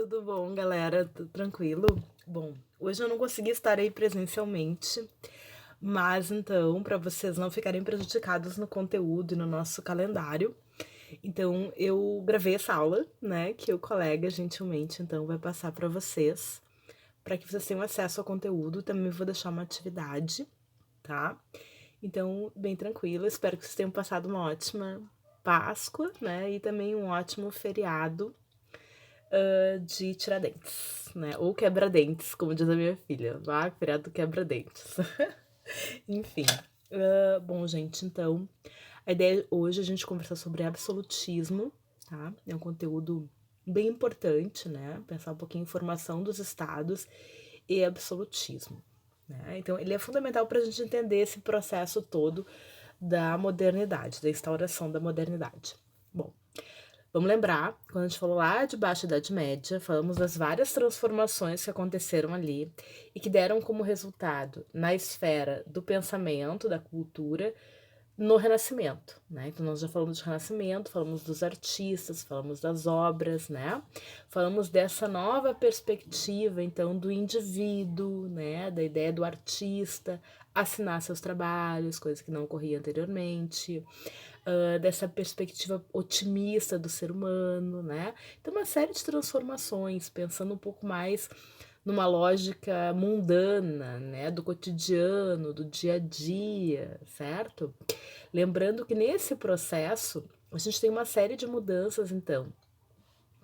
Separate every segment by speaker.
Speaker 1: Tudo bom, galera? Tudo tranquilo? Bom, hoje eu não consegui estar aí presencialmente, mas então, para vocês não ficarem prejudicados no conteúdo e no nosso calendário, então eu gravei essa aula, né, que o colega gentilmente então vai passar para vocês, para que vocês tenham acesso ao conteúdo. Também vou deixar uma atividade, tá? Então, bem tranquilo. Espero que vocês tenham passado uma ótima Páscoa, né, e também um ótimo feriado de Tiradentes, né? Ou quebra-dentes, como diz a minha filha. Ah, feriado do quebra-dentes. Enfim. Bom, gente, então, a ideia hoje é a gente conversar sobre absolutismo, tá? É um conteúdo bem importante, né? Pensar um pouquinho em formação dos estados e absolutismo. Né? Então, ele é fundamental para a gente entender esse processo todo da modernidade, da instauração da modernidade. Bom, vamos lembrar, quando a gente falou lá de Baixa Idade Média, falamos das várias transformações que aconteceram ali e que deram como resultado na esfera do pensamento, da cultura, no Renascimento, né? Então nós já falamos de Renascimento, falamos dos artistas, falamos das obras, né? Falamos dessa nova perspectiva, então, do indivíduo, né? Da ideia do artista assinar seus trabalhos, coisa que não ocorria anteriormente, dessa perspectiva otimista do ser humano, né? Então, uma série de transformações, pensando um pouco mais numa lógica mundana, né, do cotidiano, do dia a dia, certo? Lembrando que nesse processo a gente tem uma série de mudanças, então,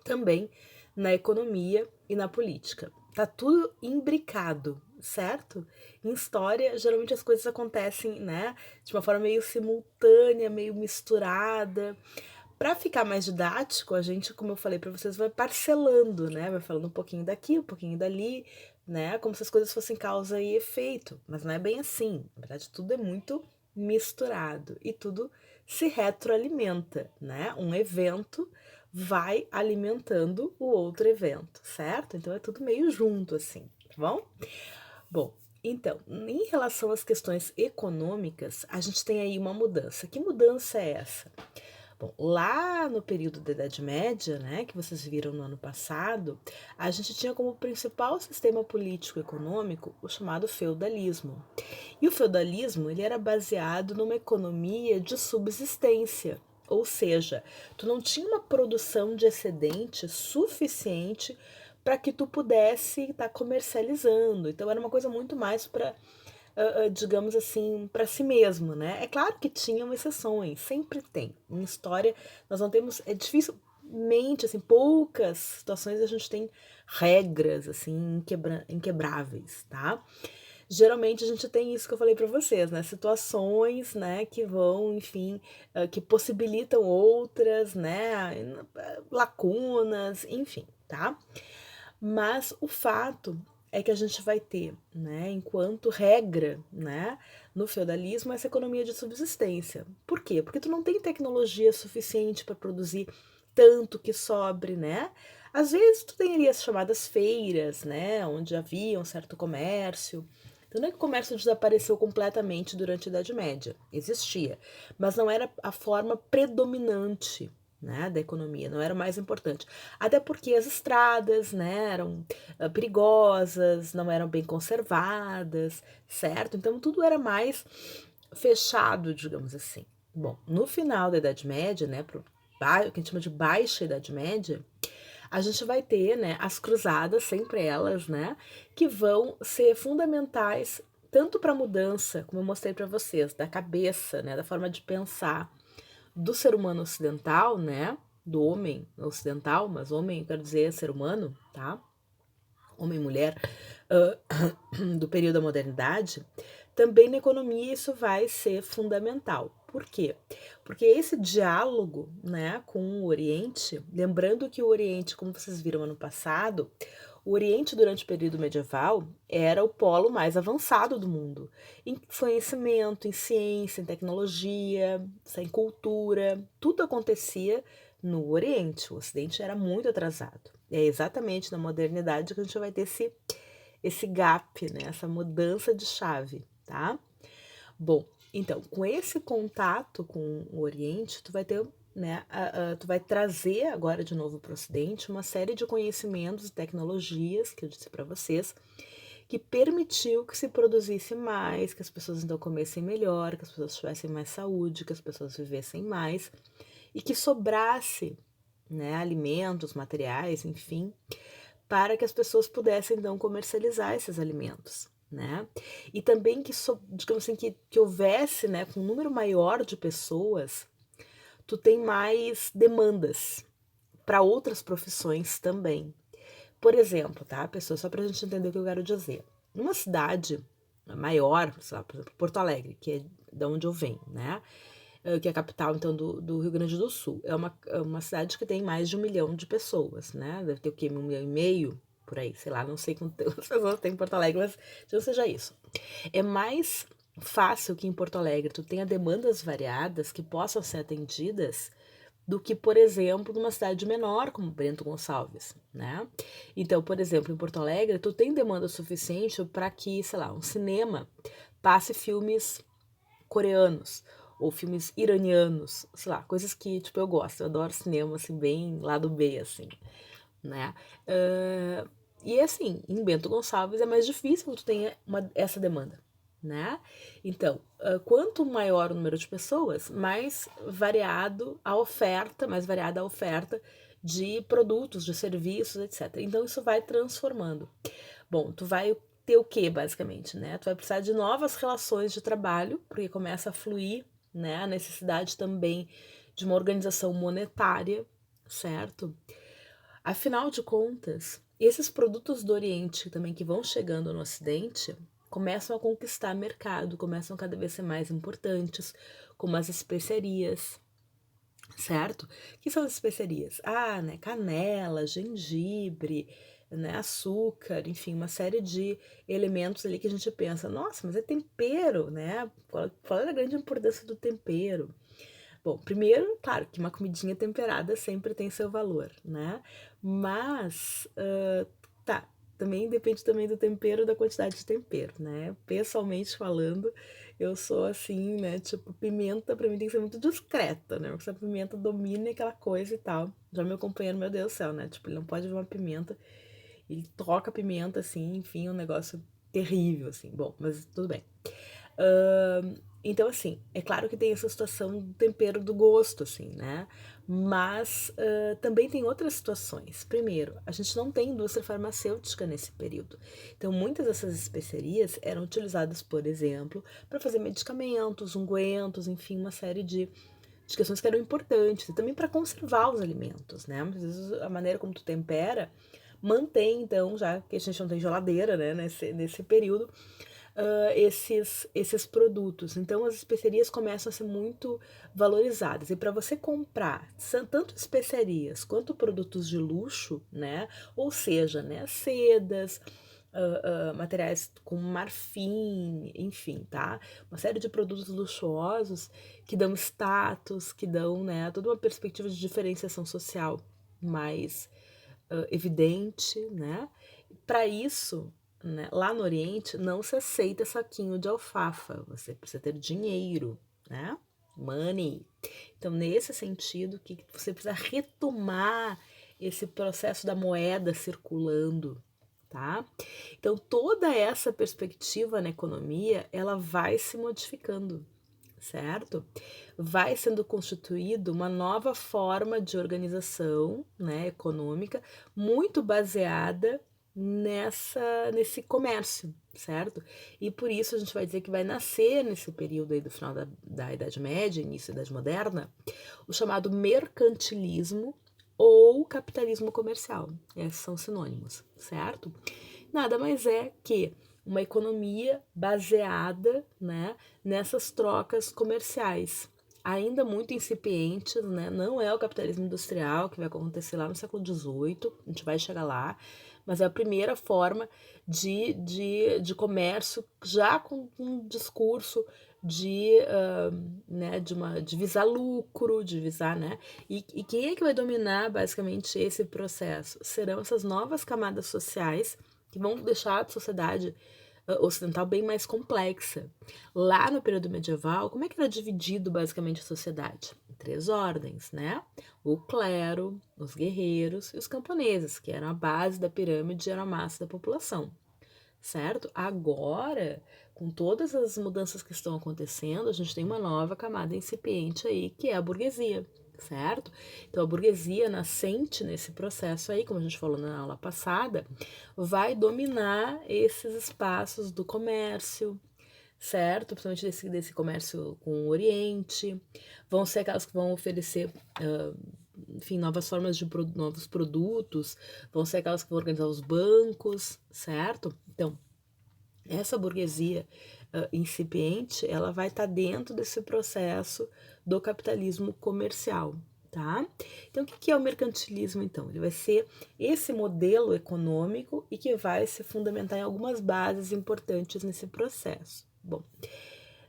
Speaker 1: também na economia e na política. Tá tudo imbricado, certo? Em história, geralmente as coisas acontecem, né, de uma forma meio simultânea, meio misturada. Para ficar mais didático, a gente, como eu falei para vocês, vai parcelando, né? Vai falando um pouquinho daqui, um pouquinho dali, né? Como se as coisas fossem causa e efeito. Mas não é bem assim. Na verdade, tudo é muito misturado e tudo se retroalimenta, né? Um evento vai alimentando o outro evento, certo? Então é tudo meio junto assim, tá bom? Bom, então, em relação às questões econômicas, a gente tem aí uma mudança. Que mudança é essa? Bom, lá no período da Idade Média, né, que vocês viram no ano passado, a gente tinha como principal sistema político-econômico o chamado feudalismo. E o feudalismo, ele era baseado numa economia de subsistência, ou seja, tu não tinha uma produção de excedente suficiente para que tu pudesse estar comercializando. Então era uma coisa muito mais para digamos assim, para si mesmo, né? É claro que tinham exceções, sempre tem. Em história, nós não temos, é dificilmente, assim, poucas situações a gente tem regras, assim, inquebráveis, tá? Geralmente a gente tem isso que eu falei para vocês, né? Situações, né, que vão, enfim, que possibilitam outras, né? Lacunas, enfim, tá? Mas o fato é que a gente vai ter, né, enquanto regra, né, no feudalismo, essa economia de subsistência. Por quê? Porque tu não tem tecnologia suficiente para produzir tanto que sobre, né? Às vezes tu tem ali as chamadas feiras, né, onde havia um certo comércio. Então não é que o comércio desapareceu completamente durante a Idade Média, existia, mas não era a forma predominante, né, da economia, não era o mais importante. Até porque as estradas, né, eram perigosas, não eram bem conservadas, certo? Então tudo era mais fechado, digamos assim. Bom, no final da Idade Média, né, pro que a gente chama de Baixa Idade Média, a gente vai ter, né, as cruzadas, sempre elas, né, que vão ser fundamentais tanto para a mudança, como eu mostrei para vocês, da cabeça, né, da forma de pensar do ser humano ocidental, né, do homem ocidental, mas homem, eu quero dizer ser humano, tá? Homem e mulher, do período da modernidade, também na economia isso vai ser fundamental. Por quê? Porque esse diálogo, né, com o Oriente, lembrando que o Oriente, como vocês viram ano passado, o Oriente durante o período medieval era o polo mais avançado do mundo, em conhecimento, em ciência, em tecnologia, em cultura, tudo acontecia no Oriente. O Ocidente era muito atrasado. É exatamente na modernidade que a gente vai ter esse gap, né? Essa mudança de chave, tá? Bom, então, com esse contato com o Oriente, tu vai ter né, tu vai trazer agora de novo para o Ocidente uma série de conhecimentos e tecnologias, que eu disse para vocês, que permitiu que se produzisse mais, que as pessoas então comessem melhor, que as pessoas tivessem mais saúde, que as pessoas vivessem mais, e que sobrasse, né, alimentos, materiais, enfim, para que as pessoas pudessem então comercializar esses alimentos, né? E também que, digamos assim, que houvesse, né, com um número maior de pessoas, tu tem mais demandas para outras profissões também. Por exemplo, tá, pessoal, só para a gente entender o que eu quero dizer. Numa cidade maior, sei lá, por exemplo, Porto Alegre, que é da onde eu venho, né? Que é a capital, então, do Rio Grande do Sul. É uma cidade que tem mais de 1 milhão de pessoas, né? Deve ter o quê? 1,5 milhão, por aí, sei lá, não sei quantas pessoas tem em Porto Alegre, mas não seja isso. É mais fácil que em Porto Alegre tu tenha demandas variadas que possam ser atendidas do que, por exemplo, numa cidade menor como Bento Gonçalves, né? Então, por exemplo, em Porto Alegre, tu tem demanda suficiente para que, sei lá, um cinema passe filmes coreanos ou filmes iranianos, sei lá, coisas que, tipo, eu gosto, eu adoro cinema, assim, bem lado B, assim, né? E, assim, em Bento Gonçalves é mais difícil que tu tenha essa demanda, né? Então, quanto maior o número de pessoas, mais variado a oferta, mais variada a oferta de produtos, de serviços, etc. Então, isso vai transformando. Bom, tu vai ter o que, basicamente, né? Tu vai precisar de novas relações de trabalho, porque começa a fluir, né? A necessidade também de uma organização monetária, certo? Afinal de contas, esses produtos do Oriente também que vão chegando no Ocidente começam a conquistar mercado, começam a cada vez ser mais importantes, como as especiarias, certo? Que são as especiarias? Ah, né, canela, gengibre, né, açúcar, enfim, uma série de elementos ali que a gente pensa, nossa, mas é tempero, né? Qual é a grande importância do tempero? Bom, primeiro, claro que uma comidinha temperada sempre tem seu valor, né? Mas, tá, também depende também do tempero, da quantidade de tempero, né? Pessoalmente falando, eu sou assim, né? Tipo, pimenta pra mim tem que ser muito discreta, né? Porque se a pimenta domina aquela coisa e tal. Já meu companheiro, meu Deus do céu, né? Tipo, ele não pode ver uma pimenta, ele toca a pimenta assim, enfim, é um negócio terrível, assim. Bom, mas tudo bem. Então, assim, é claro que tem essa situação do tempero do gosto, assim, né? Mas também tem outras situações. Primeiro, a gente não tem indústria farmacêutica nesse período. Então, muitas dessas especiarias eram utilizadas, por exemplo, para fazer medicamentos, ungüentos, enfim, uma série de questões que eram importantes. E também para conservar os alimentos, né? Às vezes a maneira como tu tempera mantém, então, já que a gente não tem geladeira, né, nesse período, esses produtos. Então, as especiarias começam a ser muito valorizadas. E para você comprar tanto especiarias quanto produtos de luxo, né? Ou seja, né, sedas, materiais com marfim, enfim, tá? Uma série de produtos luxuosos que dão status, que dão, né, toda uma perspectiva de diferenciação social mais evidente, né? Para isso, né, lá no Oriente não se aceita saquinho de alfafa, você precisa ter dinheiro, né? Money. Então, nesse sentido, que você precisa retomar esse processo da moeda circulando, tá? Então, toda essa perspectiva na economia, ela vai se modificando, certo? Vai sendo constituído uma nova forma de organização, né, econômica, muito baseada nesse comércio, certo? E por isso a gente vai dizer que vai nascer nesse período aí do final da Idade Média, início da Idade Moderna, o chamado mercantilismo ou capitalismo comercial. Esses são sinônimos, certo? Nada mais é que uma economia baseada, né, nessas trocas comerciais, ainda muito incipientes, né? Não é o capitalismo industrial que vai acontecer lá no século XVIII, a gente vai chegar lá, mas é a primeira forma de comércio já com um discurso né, de visar lucro, de visar, né? E quem é que vai dominar basicamente esse processo? Serão essas novas camadas sociais que vão deixar a sociedade ocidental bem mais complexa. Lá no período medieval, como é que era dividido basicamente a sociedade? Em 3 ordens, né? O clero, os guerreiros e os camponeses, que eram a base da pirâmide e eram a massa da população, certo? Agora, com todas as mudanças que estão acontecendo, a gente tem uma nova camada incipiente aí, que é a burguesia, certo? Então, a burguesia nascente nesse processo aí, como a gente falou na aula passada, vai dominar esses espaços do comércio, certo? Principalmente desse comércio com o Oriente. Vão ser aquelas que vão oferecer, enfim, novas formas de novos produtos, vão ser aquelas que vão organizar os bancos, certo? Então, essa burguesia incipiente, ela vai estar dentro desse processo do capitalismo comercial, tá? Então, o que é o mercantilismo, então? Ele vai ser esse modelo econômico e que vai se fundamentar em algumas bases importantes nesse processo. Bom,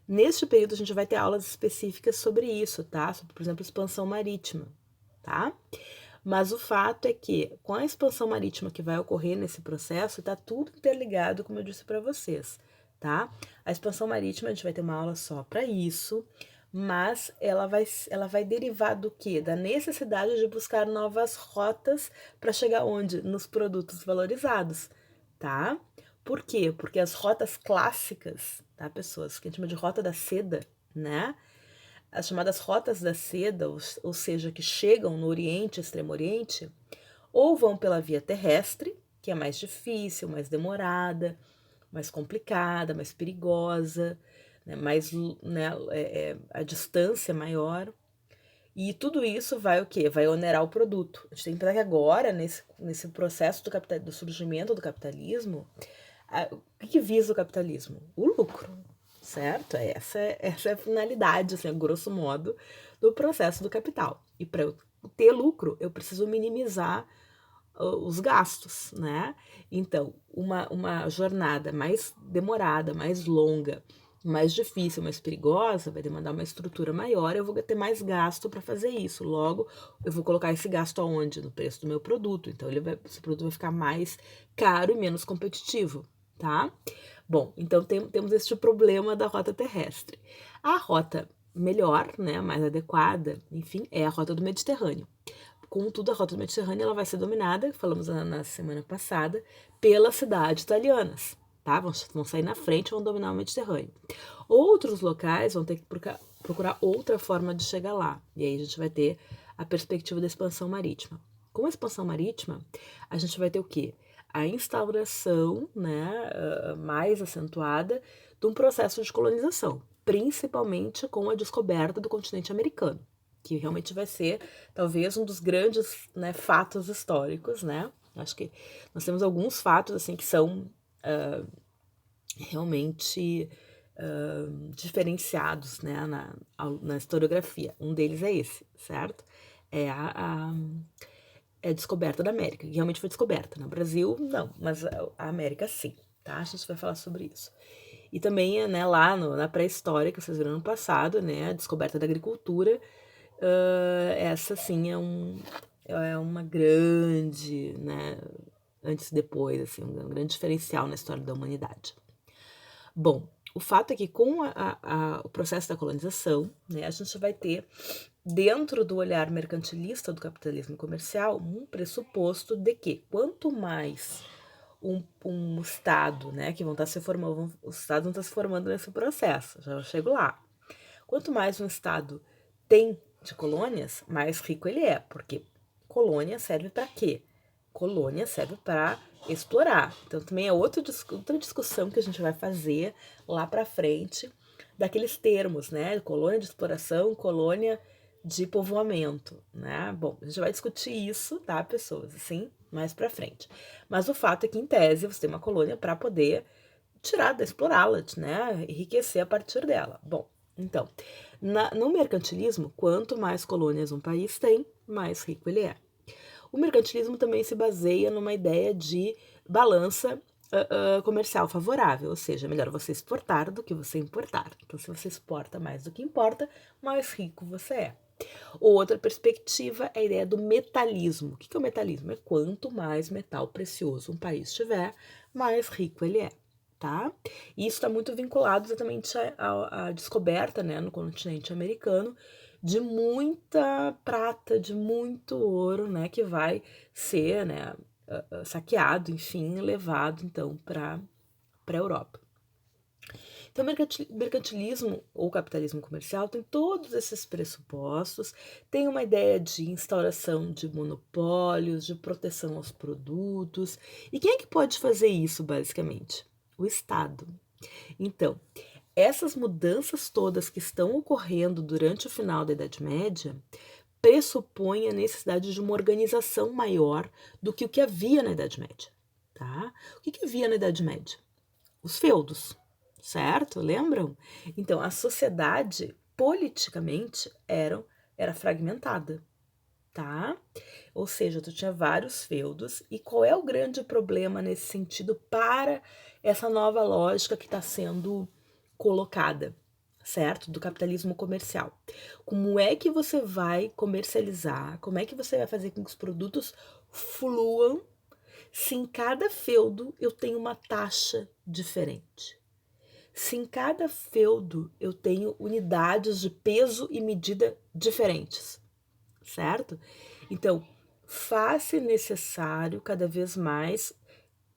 Speaker 1: neste período a gente vai ter aulas específicas sobre isso, tá? Sobre, por exemplo, expansão marítima, tá? Mas o fato é que, com a expansão marítima que vai ocorrer nesse processo, está tudo interligado, como eu disse para vocês, tá? A expansão marítima, a gente vai ter uma aula só para isso, mas ela vai derivar do quê? Da necessidade de buscar novas rotas para chegar onde? Nos produtos valorizados, tá? Por quê? Porque as rotas clássicas, tá, pessoas? Que a gente chama de rota da seda, né? As chamadas rotas da seda, ou seja, que chegam no Oriente, Extremo Oriente, ou vão pela via terrestre, que é mais difícil, mais demorada, mais complicada, mais perigosa, né, a distância maior. E tudo isso vai o quê? Vai onerar o produto. A gente tem que pensar que agora, nesse processo do surgimento do capitalismo, o que visa o capitalismo? O lucro, certo? Essa é a finalidade, assim, a grosso modo, do processo do capital. E para eu ter lucro, eu preciso minimizar os gastos, né? Então, uma jornada mais demorada, mais longa, mais difícil, mais perigosa, vai demandar uma estrutura maior, eu vou ter mais gasto para fazer isso. Logo, eu vou colocar esse gasto aonde? No preço do meu produto. Então, esse produto vai ficar mais caro e menos competitivo, tá? Bom, então temos este problema da rota terrestre. A rota melhor, né, mais adequada, enfim, é a rota do Mediterrâneo. Contudo, a rota do Mediterrâneo ela vai ser dominada, falamos na semana passada, pelas cidades italianas, tá? Vão sair na frente e vão dominar o Mediterrâneo. Outros locais vão ter que procurar outra forma de chegar lá. E aí a gente vai ter a perspectiva da expansão marítima. Com a expansão marítima, a gente vai ter o quê? A instauração, né, mais acentuada de um processo de colonização, principalmente com a descoberta do continente americano, que realmente vai ser talvez um dos grandes, né, fatos históricos, né? Acho que nós temos alguns fatos assim que são realmente diferenciados, né, na historiografia. Um deles é esse, certo? É a descoberta da América, que realmente foi descoberta. No Brasil, não, mas a América sim, tá? A gente vai falar sobre isso. E também, né, lá na pré-história, que vocês viram no passado, né, a descoberta da agricultura, essa sim é uma grande, né, antes e depois, assim, um grande diferencial na história da humanidade. Bom, o fato é que com o processo da colonização, né, a gente vai ter, dentro do olhar mercantilista do capitalismo comercial, um pressuposto de que quanto mais um Estado, né, que vão estar se formando, os Estados vão estar se formando nesse processo, já chego lá. Quanto mais um Estado tem de colônias, mais rico ele é, porque colônia serve para quê? Colônia serve para explorar. Então também é outra discussão que a gente vai fazer lá para frente daqueles termos, né? Colônia de exploração, colônia de povoamento, né? Bom, a gente vai discutir isso, tá, pessoas, assim, mais para frente. Mas o fato é que, em tese, você tem uma colônia para poder explorá-la, né? Enriquecer a partir dela. Bom, então, no mercantilismo, quanto mais colônias um país tem, mais rico ele é. O mercantilismo também se baseia numa ideia de balança comercial favorável, ou seja, é melhor você exportar do que você importar. Então, se você exporta mais do que importa, mais rico você é. Outra perspectiva é a ideia do metalismo. O que é o metalismo? É quanto mais metal precioso um país tiver, mais rico ele é. tá? E isso está muito vinculado exatamente à descoberta, né, no continente americano, de muita prata, de muito ouro, né, que vai ser, né, saqueado, enfim, levado então para a Europa. Então, o mercantilismo ou capitalismo comercial tem todos esses pressupostos, tem uma ideia de instauração de monopólios, de proteção aos produtos. E quem é que pode fazer isso, basicamente? O Estado. Então, essas mudanças todas que estão ocorrendo durante o final da Idade Média pressupõem a necessidade de uma organização maior do que o que havia na Idade Média. Tá? O que havia na Idade Média? Os feudos, certo? Lembram? Então, a sociedade, politicamente, era fragmentada, tá? Ou seja, tu tinha vários feudos, e qual é o grande problema nesse sentido para essa nova lógica que está sendo colocada, certo? Do capitalismo comercial. Como é que você vai comercializar? Como é que você vai fazer com que os produtos fluam se em cada feudo eu tenho uma taxa diferente? Se em cada feudo eu tenho unidades de peso e medida diferentes, certo? Então, faz-se necessário cada vez mais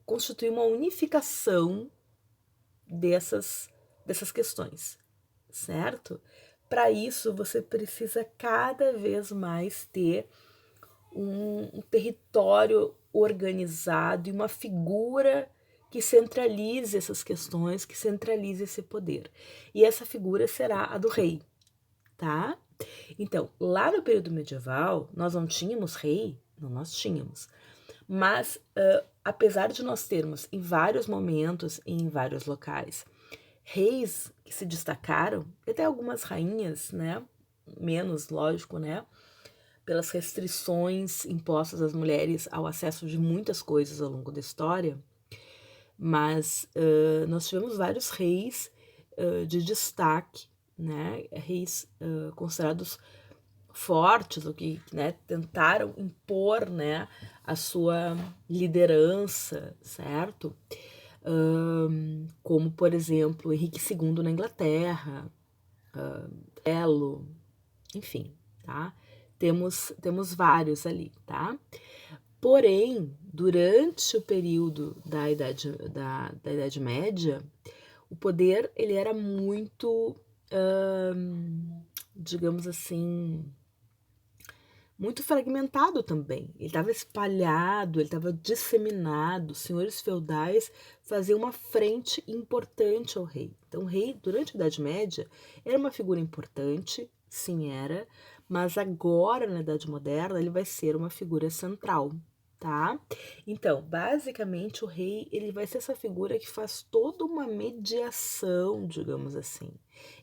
Speaker 1: constituir uma unificação dessas questões, certo? Para isso, você precisa cada vez mais ter um território organizado e uma figura que centralize essas questões, que centralize esse poder. E essa figura será a do rei, tá? Então, lá no período medieval, nós não tínhamos rei? Não, nós tínhamos. Mas, apesar de nós termos em vários momentos e em vários locais reis que se destacaram, e até algumas rainhas, né? Menos, lógico, né? Pelas restrições impostas às mulheres ao acesso de muitas coisas ao longo da história, mas nós tivemos vários reis de destaque, né? Reis considerados fortes, ou que, né, tentaram impor, né, a sua liderança, certo? Como, por exemplo, Henrique II na Inglaterra, Elo, enfim, tá? Temos vários ali, tá? Porém, durante o período da Idade Média, o poder ele era muito, digamos assim, muito fragmentado também. Ele estava espalhado, ele estava disseminado. Os senhores feudais faziam uma frente importante ao rei. Então, o rei, durante a Idade Média, era uma figura importante, sim, era, mas agora, na Idade Moderna, ele vai ser uma figura central, tá? Então, basicamente, o rei ele vai ser essa figura que faz toda uma mediação, digamos assim,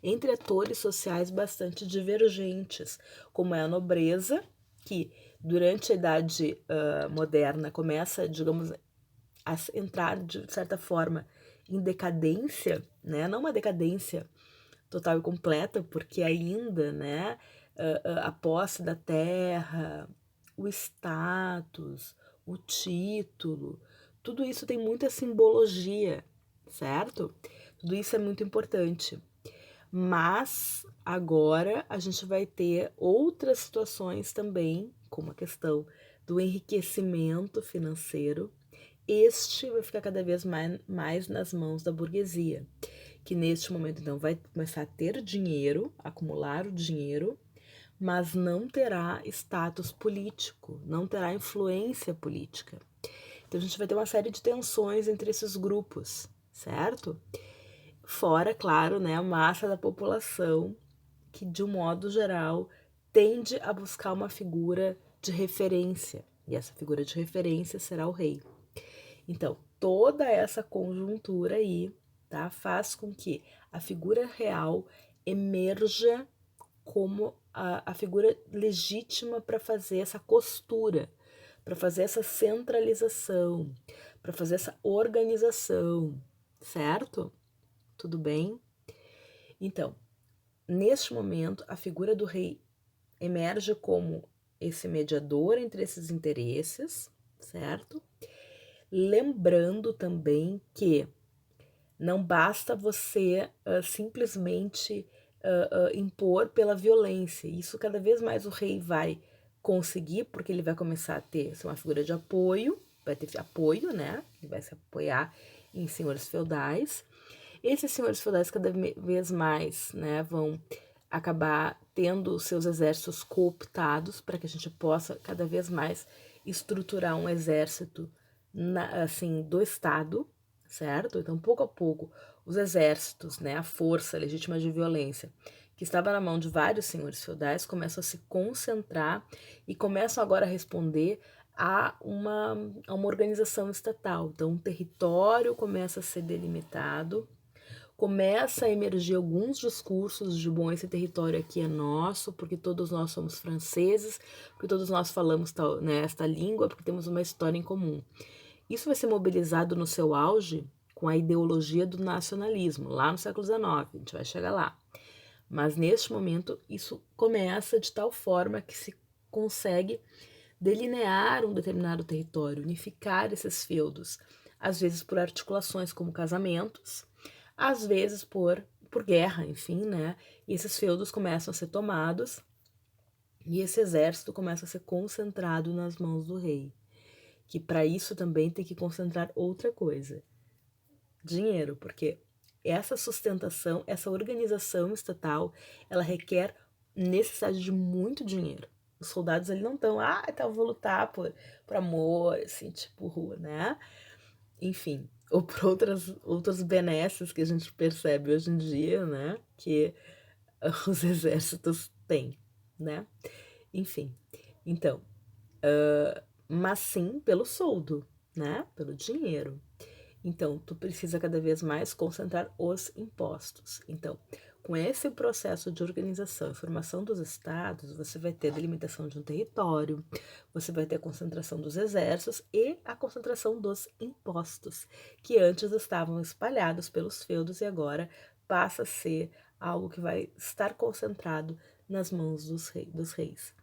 Speaker 1: entre atores sociais bastante divergentes, como é a nobreza, que durante a Idade Moderna começa, digamos, a entrar de certa forma em decadência, né? Não uma decadência total e completa, porque ainda, né, a posse da terra, o status, o título, tudo isso tem muita simbologia, certo? Tudo isso é muito importante. Mas agora a gente vai ter outras situações também, como a questão do enriquecimento financeiro. Este vai ficar cada vez mais nas mãos da burguesia, que neste momento então vai começar a ter dinheiro, acumular o dinheiro, mas não terá status político, não terá influência política. Então a gente vai ter uma série de tensões entre esses grupos, certo? Fora, claro, né, a massa da população que, de um modo geral, tende a buscar uma figura de referência, e essa figura de referência será o rei. Então, toda essa conjuntura aí, tá, faz com que a figura real emerja como a figura legítima para fazer essa costura, para fazer essa centralização, para fazer essa organização, certo? Tudo bem? Então, neste momento, a figura do rei emerge como esse mediador entre esses interesses, certo? Lembrando também que Não basta você simplesmente impor pela violência. Isso cada vez mais o rei vai conseguir, porque ele vai começar a ter uma figura de apoio, vai ter apoio, né? Ele vai se apoiar em senhores feudais. Esses senhores feudais cada vez mais, né, vão acabar tendo seus exércitos cooptados para que a gente possa cada vez mais estruturar um exército assim do Estado, certo? Então, pouco a pouco, os exércitos, né, a força legítima de violência, que estava na mão de vários senhores feudais, começam a se concentrar e começam agora a responder a uma organização estatal. Então, um território começa a ser delimitado, começa a emergir alguns discursos de bom, esse território aqui é nosso, porque todos nós somos franceses, porque todos nós falamos né, esta língua, porque temos uma história em comum. Isso vai ser mobilizado no seu auge com a ideologia do nacionalismo, lá no século XIX, a gente vai chegar lá. Mas neste momento isso começa de tal forma que se consegue delinear um determinado território, unificar esses feudos, às vezes por articulações como casamentos, às vezes por guerra, enfim, né? E esses feudos começam a ser tomados e esse exército começa a ser concentrado nas mãos do rei, que para isso também tem que concentrar outra coisa, dinheiro, porque essa sustentação, essa organização estatal, ela requer necessidade de muito dinheiro. Os soldados ali não estão, então vou lutar por amor, assim, tipo, né? Enfim, ou por outras benesses que a gente percebe hoje em dia, né? Que os exércitos têm, né? Enfim, então, mas sim pelo soldo, né? Pelo dinheiro. Então, tu precisa cada vez mais concentrar os impostos. Então, com esse processo de organização e formação dos estados, você vai ter a delimitação de um território, você vai ter a concentração dos exércitos e a concentração dos impostos, que antes estavam espalhados pelos feudos e agora passa a ser algo que vai estar concentrado nas mãos dos reis.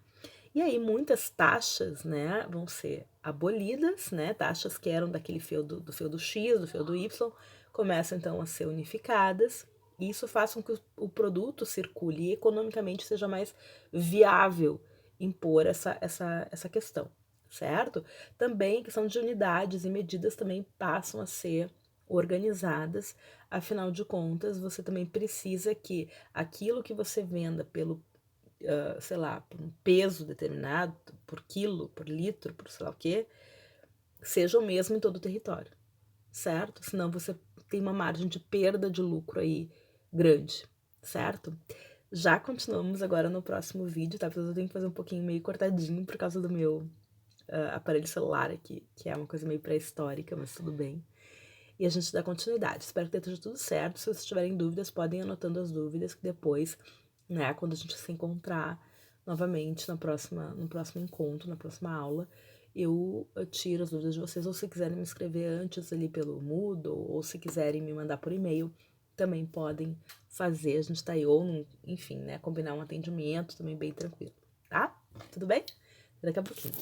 Speaker 1: E aí muitas taxas, né, vão ser abolidas, né, taxas que eram daquele feudo, do feudo X, do feudo Y, começam então a ser unificadas, e isso faz com que o produto circule e economicamente seja mais viável impor essa questão, certo? Também a questão de unidades e medidas também passam a ser organizadas, afinal de contas, você também precisa que aquilo que você venda pelo sei lá, por um peso determinado, por quilo, por litro, por sei lá o quê, seja o mesmo em todo o território, certo? Senão você tem uma margem de perda de lucro aí grande, certo? Já continuamos agora no próximo vídeo, tá? Porque eu tenho que fazer um pouquinho meio cortadinho por causa do meu aparelho celular aqui, que é uma coisa meio pré-histórica, mas tudo bem. E a gente dá continuidade. Espero que esteja tudo certo. Se vocês tiverem dúvidas, podem ir anotando as dúvidas, que depois, né, quando a gente se encontrar novamente no próximo encontro, na próxima aula, eu tiro as dúvidas de vocês, ou se quiserem me escrever antes ali pelo Moodle, ou se quiserem me mandar por e-mail, também podem fazer. A gente tá aí, ou, enfim, né, combinar um atendimento também bem tranquilo, tá? Tudo bem? Daqui a pouquinho.